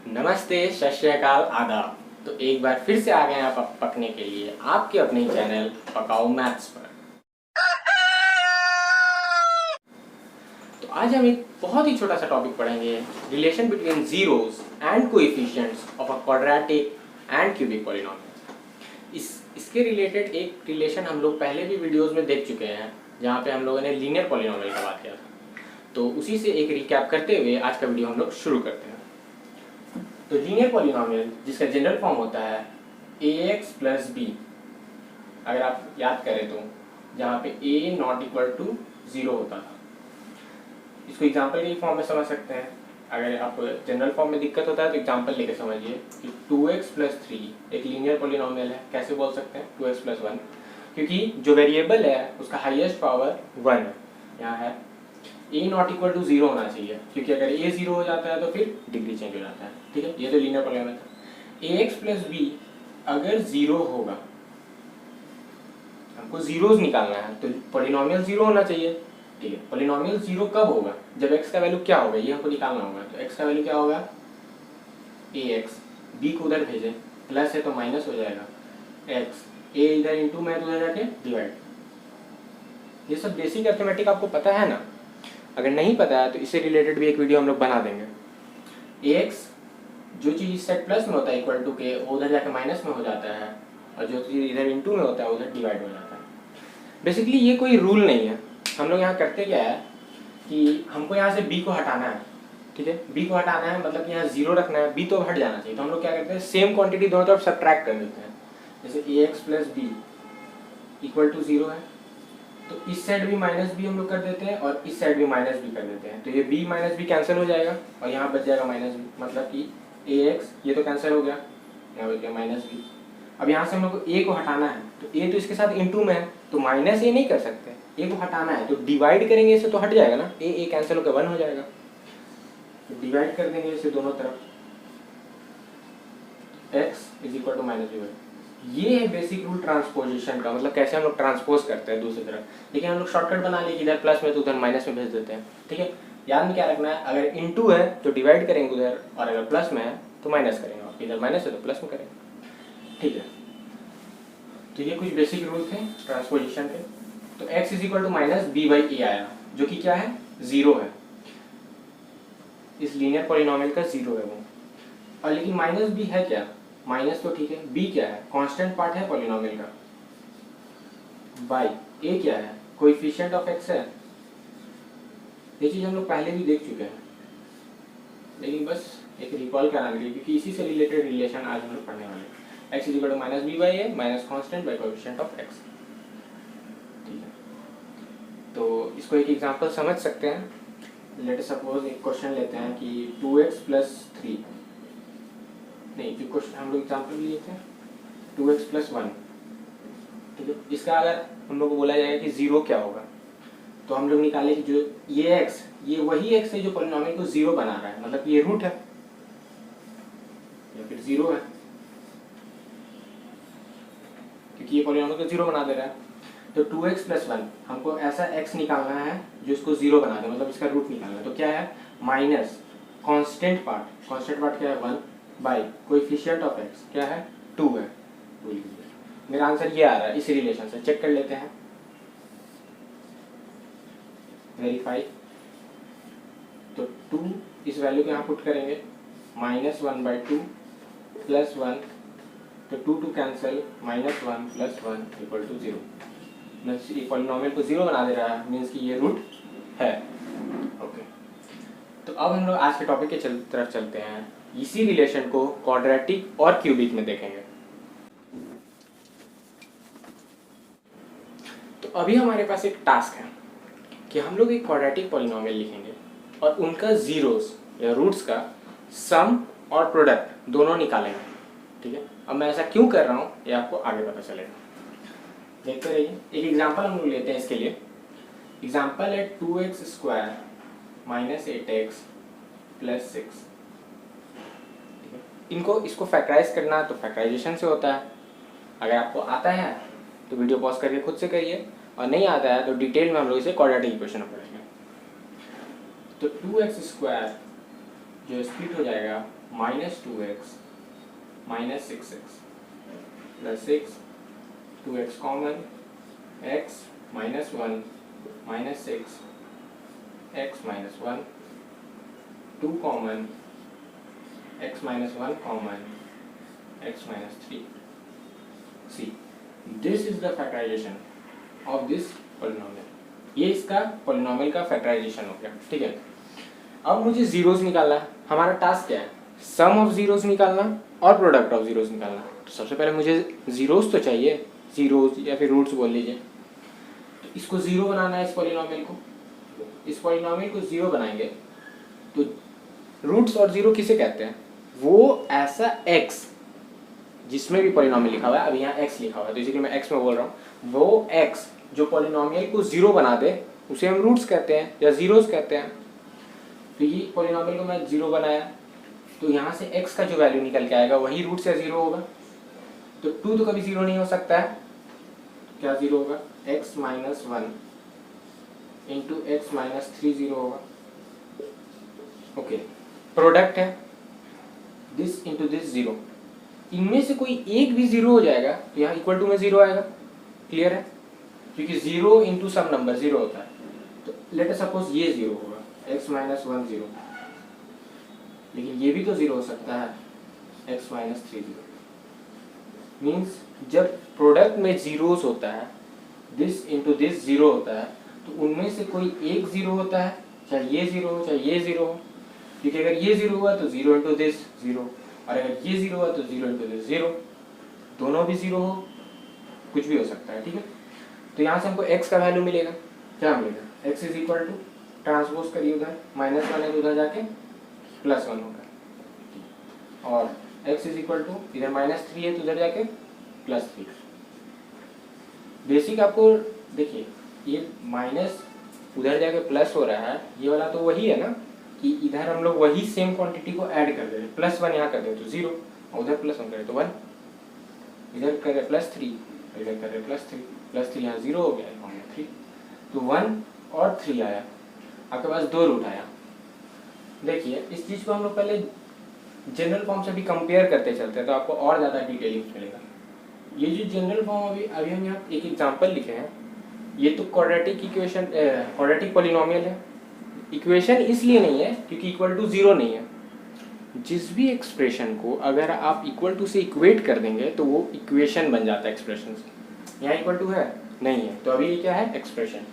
नमस्ते, सत श्री अकाल, आदाब। तो एक बार फिर से आ गए हैं आप पकने के लिए आपके अपने चैनल पकाओ मैथ्स पर। तो आज हम एक बहुत ही छोटा सा टॉपिक पढ़ेंगे, relation between zeros and coefficients of a quadratic and cubic polynomial. इसके रिलेटेड एक रिलेशन हम लोग पहले भी वीडियोस में देख चुके हैं, जहाँ पे हम लोगों ने लीनियर पॉलिनोमियल का बात किया था। तो उसी से एक रिकैप करते हुए आज का वीडियो हम लोग शुरू करते हैं। तो लीनियर पॉलिनोमियल जिसका जनरल फॉर्म होता है ax प्लस बी, अगर आप याद करें तो जहाँ पे a नॉट इक्वल टू 0 होता था। इसको एग्जांपल के फॉर्म में समझ सकते हैं। अगर आपको जनरल फॉर्म में दिक्कत होता है तो एग्जांपल लेके समझिए कि 2x प्लस 3 एक लीनियर पॉलिनोमियल है। कैसे बोल सकते हैं 2x प्लस 1, क्योंकि जो वेरिएबल है उसका हाईएस्ट पावर 1 है। यहाँ है a नॉट इक्वल टू 0 होना चाहिए, क्योंकि अगर a 0 हो जाता है तो फिर डिग्री चेंज हो जाता है। ठीक है, ये तो लीनियर पॉलिनोमियल था। ax प्लस b अगर 0 होगा, हमको जीरोस निकालना है, तो पॉलिनोमियल 0 होना चाहिए। ठीक है, पॉलिनोमियल 0 कब होगा? जब x का वैल्यू क्या होगा ये हमको निकालना होगा। तो x का वैल्यू क्या होगा? ax, b को उधर भेजें, प्लस है तो माइनस हो जाएगा, x a इधर इंटू में तो उधर जाके डिवाइड। ये सब बेसिक अर्थमेटिक आपको पता है ना? अगर नहीं पता है तो इससे रिलेटेड भी एक वीडियो हम लोग बना देंगे। ax जो चीज़ इस साइड प्लस में होता है इक्वल टू के, वो उधर जाके माइनस में हो जाता है, और जो चीज़ इधर इंटू में होता है उधर डिवाइड हो जाता है। बेसिकली ये कोई रूल नहीं है। हम लोग यहाँ करते क्या है कि हमको यहाँ से b को हटाना है। ठीक है, b को हटाना है मतलब कि यहाँ 0 रखना है, b तो हट जाना चाहिए। तो हम लोग क्या करते हैं, सेम क्वांटिटी दोनों तरफ सब्ट्रैक्ट कर देते हैं। जैसे ax plus B equal to 0 है, तो इस साइड भी माइनस बी हम लोग कर देते हैं और इस साइड भी माइनस बी कर देते हैं। तो ये b माइनस बी कैंसिल हो जाएगा और यहाँ बच जाएगा माइनस बी, मतलब कि ax ये तो कैंसिल हो गया, यहाँ बच गया माइनस बी। अब यहाँ से हम लोग को a को हटाना है, तो a तो इसके साथ इंटू में है, तो माइनस a नहीं कर सकते, a को हटाना है तो डिवाइड करेंगे इसे तो हट जाएगा ना, a कैंसिल होकर 1 हो जाएगा। तो डिवाइड कर देंगे इसे दोनों तरफ, x is equal to minus B. ये है बेसिक रूल ट्रांसपोजिशन का, मतलब कैसे हम लोग ट्रांसपोज करते हैं दूसरी तरफ। लेकिन हम लोग शॉर्टकट बना लिए, इधर प्लस में तो उधर माइनस में भेज देते हैं। ठीक है, याद में क्या रखना है, अगर इंटू है तो डिवाइड करेंगे उधर, और अगर प्लस में है तो माइनस करेंगे, और इधर माइनस है तो प्लस में करेंगे। ठीक है, तो ये कुछ बेसिक रूल थे ट्रांसपोजिशन के। तो x is equal to minus B by a आया, जो कि क्या है, 0 है। इस लीनियर पॉलिनोमियल का 0 है वो। और लेकिन माइनस बी है क्या? माइनस तो ठीक है, b क्या है, कांस्टेंट पार्ट है पॉलिनोमियल का, बाई a क्या है, कोएफिशिएंट ऑफ x है। ये चीज हम लोग पहले भी देख चुके हैं, लेकिन बस एक रिकॉल कराने के लिए, क्योंकि इसी से रिलेटेड रिलेशन आज हम लोग पढ़ने वाले हैं। x is equal to minus B by A minus constant by coefficient of x। ठीक है, तो इसको एक एग्जांपल समझ सकते हैं। लेट अस सपोज एक क्वेश्चन लेते हैं कि 2x प्लस 3, नहीं जो क्वेश्चन हम लोग एग्जांपल लिए थे 2x प्लस 1। ठीक है, इसका अगर हम लोग को बोला जाएगा कि 0 क्या होगा, तो हम लोग निकाले कि जो ये x, ये वही x है जो पॉलिनोमियल को 0 बना रहा है, मतलब ये रूट है या फिर 0 है, क्योंकि ये पॉलिनोमियल को 0 बना दे रहा है। तो 2x प्लस 1 हमको ऐसा x निकालना है जो इसको 0 बना दे, मतलब इसका रूट निकालना है। तो क्या है, माइनस कांस्टेंट पार्ट क्या है 1 बाई कोएफिशिएंट ऑफ x क्या है 2 है। मेरा आंसर ये आ रहा है। इस रिलेशन से चेक कर लेते हैं, वेरीफाई। तो 2 इस वैल्यू को यहाँ पुट करेंगे, माइनस 1 बाई 2 प्लस 1, तो 2 cancel, minus 1 plus 1 equal to 0। Polynomial को 0 बना दे रहा है, मीन्स कि ये रूट है। ओके, तो अब हम लोग आज के टॉपिक के तरफ चलते हैं। इसी रिलेशन को क्वाड्रेटिक और क्यूबिक में देखेंगे। तो अभी हमारे पास एक टास्क है कि हम लोग एक क्वाड्रेटिक पॉलिनोमियल लिखेंगे और उनका जीरोस या रूट्स का सम और प्रोडक्ट दोनों निकालेंगे। ठीक है, अब मैं ऐसा क्यों कर रहा हूँ ये आपको आगे पता चलेगा, देखते रहिए। एक एग्जांपल हम लोग लेते हैं इसके लिए। एग्जांपल है 2x square minus 8x plus 6। इसको फैक्टराइज करना तो फैक्टराइजेशन से होता है। अगर आपको आता है तो वीडियो पॉज करके खुद से करिए, और नहीं आता है तो डिटेल में हम लोग इसे क्वाड्रेटिक इक्वेशन में पढ़ेंगे। तो 2x स्क्वायर जो स्प्लिट हो जाएगा -2x -6x plus 6, 2x common, x -1 -6 x -1, 2 common, x -1 common, x -3. See, this is the factorization of this polynomial. ये इसका polynomial का factorization हो गया, ठीक है। अब मुझे जीरोस निकालना है। हमारा टास्क क्या है? सम ऑफ जीरोस निकालना और प्रोडक्ट ऑफ जीरोस निकालना। तो सबसे पहले मुझे जीरोस तो चाहिए, जीरोस या फिर रूट्स बोल लीजिए। तो इसको जीरो बनाना है, इस पॉलिनोमियल को। इस पॉलिनोमियल को जीरो बनाएंगे तो रूट्स और जीरो किसे कहते हैं? वो ऐसा x जिसमें भी पॉलिनोमियल लिखा हुआ है, अभी यहाँ x लिखा हुआ है तो इसीलिए मैं x में बोल रहा हूँ, वो x जो पॉलिनोमियल को जीरो बना दे उसे हम रूट्स कहते हैं या जीरोस कहते हैं। तो ये पॉलिनोमियल को मैं जीरो बनाया तो यहाँ से x का जो वैल्यू निकल के आएगा वही रूट या जीरो होगा। तो 2 तो कभी जीरो नहीं हो सकता है, क्या जीरो होगा? x -1 इंटू x -3 जीरो होगा। ओके, प्रोडक्ट है दिस इंटू दिस जीरो, इनमें से कोई एक भी जीरो हो जाएगा तो यहाँ इक्वल टू में जीरो आएगा। क्लियर है? क्योंकि zero into sum number zero होता है। तो लेट अस सपोज ये जीरो होगा, x -1 जीरो, लेकिन ये भी तो जीरो हो सकता है, x -3 जीरो। मीन्स जब प्रोडक्ट में जीरोस होता है, दिस इंटू दिस जीरो होता है, तो उनमें से कोई एक जीरो होता है, चाहे ये जीरो हो चाहे ये जीरो हो। क्योंकि अगर ये जीरो हुआ तो जीरो इंटू दिस जीरो, और अगर ये जीरो हुआ तो जीरो इंटू दिस जीरो, दोनों भी जीरो हो, कुछ भी हो सकता है, ठीक है। तो यहाँ से हमको x का वैल्यू मिलेगा, क्या मिलेगा? x is equal to, transpose करिए उधर, -1 है तो उधर जाके +1 होगा, और x इज इक्वल टू इधर -3 है तो उधर जाके +3। बेसिक आपको देखिए, ये माइनस उधर जाके प्लस हो रहा है, ये वाला तो वही है ना कि इधर हम लोग वही सेम क्वांटिटी को ऐड कर दे रहे, +1 यहाँ कर दे तो 0, और उधर +1 करे तो 1, इधर करे +3, इधर करे +3 यहाँ 0 हो गया, यहाँ 3, तो 1 और 3 आया, आपके पास 2 रूट आया। देखिए इस चीज़ को हम लोग पहले जनरल फॉर्म से भी कंपेयर करते चलते हैं तो आपको और ज़्यादा डिटेलिंग मिलेगा। ये जो जनरल फॉर्म अभी हम यहाँ एक एग्जांपल लिखे हैं, ये तो क्वाड्रेटिक इक्वेशन, क्वाड्रेटिक पॉलिनोमियल है। इक्वेशन इसलिए नहीं है क्योंकि इक्वल टू 0 नहीं है। जिस भी एक्सप्रेशन को अगर आप इक्वल टू से इक्वेट कर देंगे तो वो इक्वेशन बन जाता है एक्सप्रेशन से। यहाँ इक्वल टू है नहीं है, तो अभी ये क्या है? एक्सप्रेशन।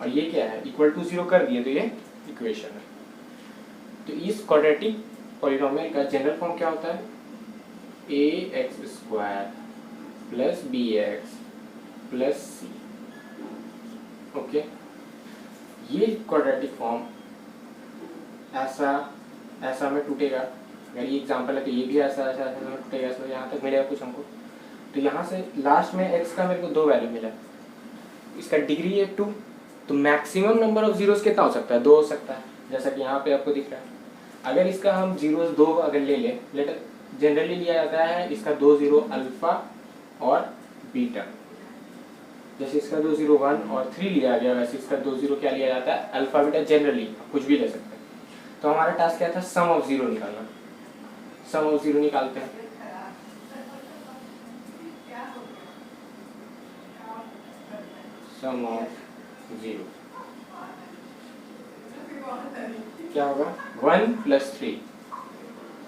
और ये क्या है? इक्वल टू 0 कर दिए तो ये इक्वेशन है। तो इस क्वाड्रेटिक पॉलिनोमियल का जनरल फॉर्म क्या होता है? ax² + bx + c। ओके, ये क्वाड्रेटिक फॉर्म ऐसा में टूटेगा। अगर ये एग्जांपल है तो ये भी ऐसा में टूटेगा, ऐसा यहाँ तक मिलेगा कुछ हमको। तो यहाँ से लास्ट में x का मेरे को 2 वैल्यू मिला, इसका डिग्री है 2, तो मैक्सिमम नंबर ऑफ जीरोस कितना हो सकता है? 2 हो सकता है, जैसा कि यहाँ पे आपको दिख रहा है। अगर इसका हम जीरोस 2 अगर ले लें, लेटर जनरली लिया जाता है इसका 2 जीरो अल्फा और बीटा, जैसे इसका 2 0 1 और 3 लिया गया, वैसे इसका 2 0 क्या लिया जाता है? Alpha beta. जनरली कुछ भी ले सकते हैं। तो हमारा टास्क क्या था? सम ऑफ जीरो निकालना। सम ऑफ जीरो निकालते हैं। सम ऑफ जीरो क्या होगा? 1 + 3,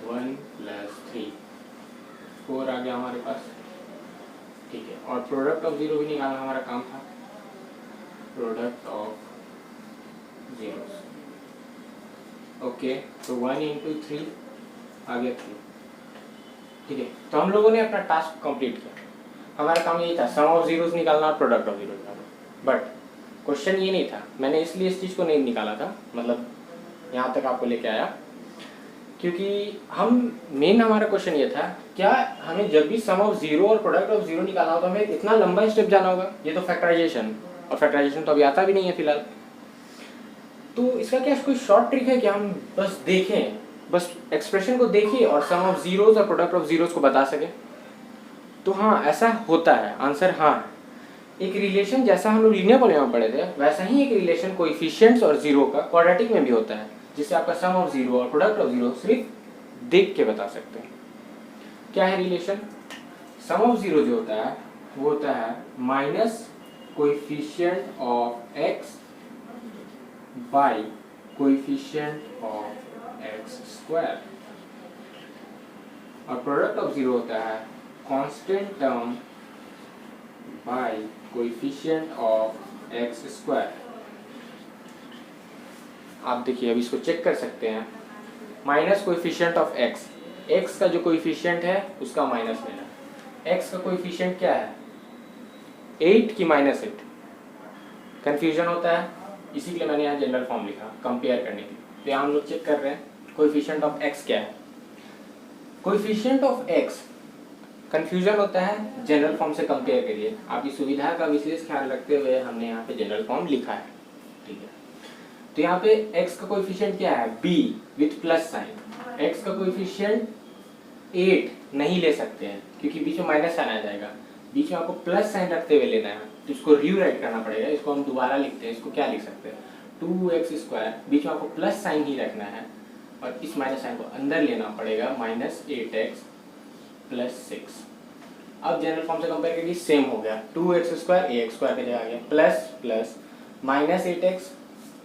1 + 3, 4 आ गया हमारे पास, ठीक है। और प्रोडक्ट ऑफ जीरो भी निकालना हमारा काम था, प्रोडक्ट ऑफ जीरोस। ओके, तो 1 × 3 आ गया 3, ठीक है। तो हम लोगों ने अपना टास्क कंप्लीट किया। हमारा काम यही था, सम ऑफ जीरोस निकालना और प्रोडक्ट ऑफ जीरो निकालना। बट क्वेश्चन ये नहीं था, मैंने इसलिए इस चीज़ को नहीं निकाला था, मतलब यहाँ तक आपको लेके आया, क्योंकि मेन हमारा क्वेश्चन ये था, क्या हमें जब भी सम ऑफ जीरो और प्रोडक्ट ऑफ जीरो निकालना हो तो हमें इतना लंबा स्टेप जाना होगा? ये तो फैक्टराइजेशन, और फैक्टराइजेशन तो अभी आता भी नहीं है फिलहाल। तो इसका क्या कोई शॉर्ट ट्रिक है कि हम बस देखें, बस एक्सप्रेशन को देखिए और सम ऑफ जीरोस और प्रोडक्ट ऑफ जीरोस को बता सके? तो हाँ, ऐसा होता है। आंसर हाँ, एक रिलेशन जैसा हम लोग लीनियर पॉलिनोमियल में पढ़े थे, वैसा ही एक रिलेशन कोएफिशिएंट्स और जीरो का क्वाड्रेटिक में भी होता है। जिससे आपका सम ऑफ जीरो और प्रोडक्ट ऑफ जीरो सिर्फ देख के बता सकते हैं। क्या है रिलेशन? सम ऑफ जीरो जो होता है वो होता है minus coefficient of x by coefficient of x square, और प्रोडक्ट ऑफ जीरो होता है constant term by coefficient of x square. आप देखिए अभी इसको चेक कर सकते हैं। Minus coefficient of x, x का जो कोएफिशिएंट है उसका माइनस लेना। एक्स का कोएफिशिएंट क्या है? 8 की माइनस 8। कंफ्यूजन होता है, इसी के लिए मैंने यहाँ जनरल फॉर्म लिखा कंपेयर करने के लिए। तो यहाँ हम लोग चेक कर रहे हैं कोएफिशिएंट ऑफ एक्स क्या है। कोएफिशिएंट ऑफ एक्स कंफ्यूजन होता है, जनरल फॉर्म से कंपेयर करिए। आपकी सुविधा का विशेष ख्याल रखते हुए हमने यहाँ पे जनरल फॉर्म लिखा है, ठीक है। तो यहाँ पे x का कोएफिशिएंट क्या है? b with plus sign. x का कोएफिशिएंट 8 नहीं ले सकते हैं क्योंकि बीच में माइनस साइन आ जाएगा, बीच में आपको प्लस साइन रखते हुए लेना है, तो इसको रीराइट करना पड़ेगा। इसको हम दोबारा लिखते हैं, इसको क्या लिख सकते हैं? 2x स्क्वायर, बीच में आपको प्लस साइन ही रखना है और इस माइनस साइन को अंदर लेना पड़ेगा, माइनस 8x प्लस 6। अब जनरल फॉर्म से कंपेयर करिए, सेम हो गया। 2x स्क्वायर ax स्क्वायर की जगह आ गया, प्लस प्लस माइनस 8x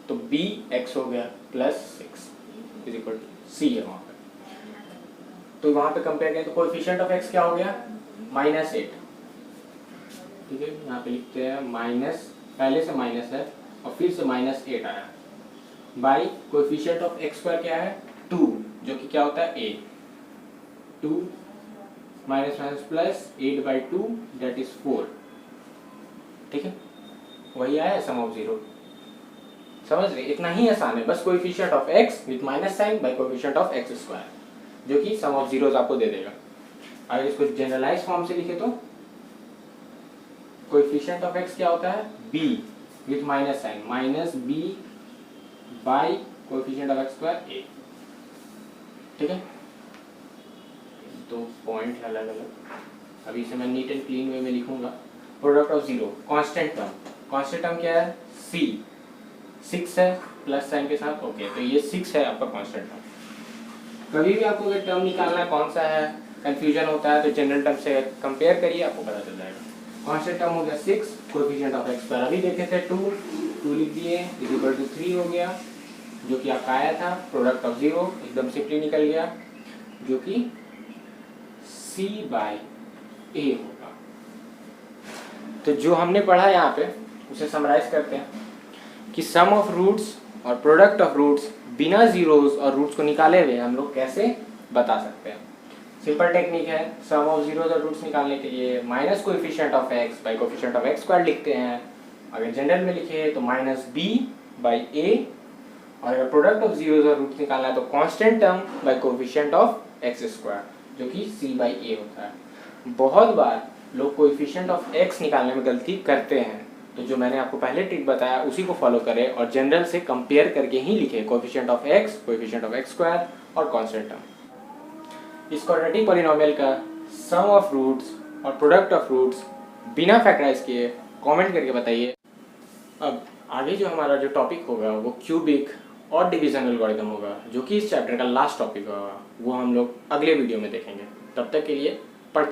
तो bx हो गया plus 6 is equal to c है वहाँ पे। तो वहाँ पे कंपेयर करें तो कोएफिशिएंट ऑफ x क्या हो गया? माइनस 8, ठीक है। यहाँ पे लिखते हैं माइनस, पहले से माइनस है और फिर से माइनस 8 आया, by coefficient of x square क्या है? 2, जो कि क्या होता है? a। 2 minus minus plus 8/2 that is 4, ठीक है। वही आया सम ऑफ जीरो। समझ रहे? इतना ही आसान है, बस coefficient of x with minus sign by coefficient of x square, जो कि सम ऑफ जीरोस आपको दे देगा। अगर इसको जनरलाइज फॉर्म से लिखे तो कोएफिशिएंट ऑफ x क्या होता है? b with minus sign, minus b by coefficient of x square a, ठीक है। तो पॉइंट है अलग अलग, अभी इसे मैं नीट एंड क्लीन वे में लिखूंगा। Product of zero, constant term, constant term क्या है? c, 6 है प्लस साइन के साथ, ओके। तो ये 6 है आपका कांस्टेंट टर्म। कभी भी आपको अगर टर्म निकालना है कौन सा है, कंफ्यूजन होता है, तो जनरल टर्म से कंपेयर करिए, आपको पता चल जाएगा। कांस्टेंट टर्म हो गया 6, कोएफिशिएंट ऑफ x स्क्वायर अभी देखे थे 2 लिख दिए, इज इक्वल टू 3 हो गया, जो कि आपका आया था। प्रोडक्ट ऑफ जीरो एकदम सिंपली निकल गया, जो कि c बाय a होगा। तो जो हमने पढ़ा यहाँ पे उसे समराइज करते हैं कि सम ऑफ रूट्स और प्रोडक्ट ऑफ रूट्स बिना जीरोस और रूट्स को निकाले हुए हम लोग कैसे बता सकते हैं। सिंपल टेक्निक है, सम ऑफ जीरोस और रूट्स निकालने के लिए minus coefficient of x by coefficient of x square लिखते हैं। अगर जनरल में लिखे तो माइनस b बाई a, और अगर प्रोडक्ट ऑफ जीरोस और रूट्स निकालना है तो constant term by coefficient of x square, जो कि c बाई a होता है। बहुत बार लोग कोएफिशिएंट ऑफ x निकालने में गलती करते हैं, तो जो मैंने आपको पहले ट्रिक बताया उसी को फॉलो करें और जनरल से कंपेयर करके ही लिखें coefficient of x, coefficient of x square और कांस्टेंट टर्म। इस क्वाड्रेटिक पॉलिनोमियल का सम ऑफ रूट्स और प्रोडक्ट ऑफ रूट्स बिना फैक्टराइज किए कमेंट करके बताइए। अब आगे जो हमारा जो टॉपिक होगा वो क्यूबिक और डिवीजन एल्गोरिथम होगा, जो कि इस चैप्टर का लास्ट टॉपिक होगा। वो हम लोग अगले वीडियो में देखेंगे। तब तक के लिए पढ़ते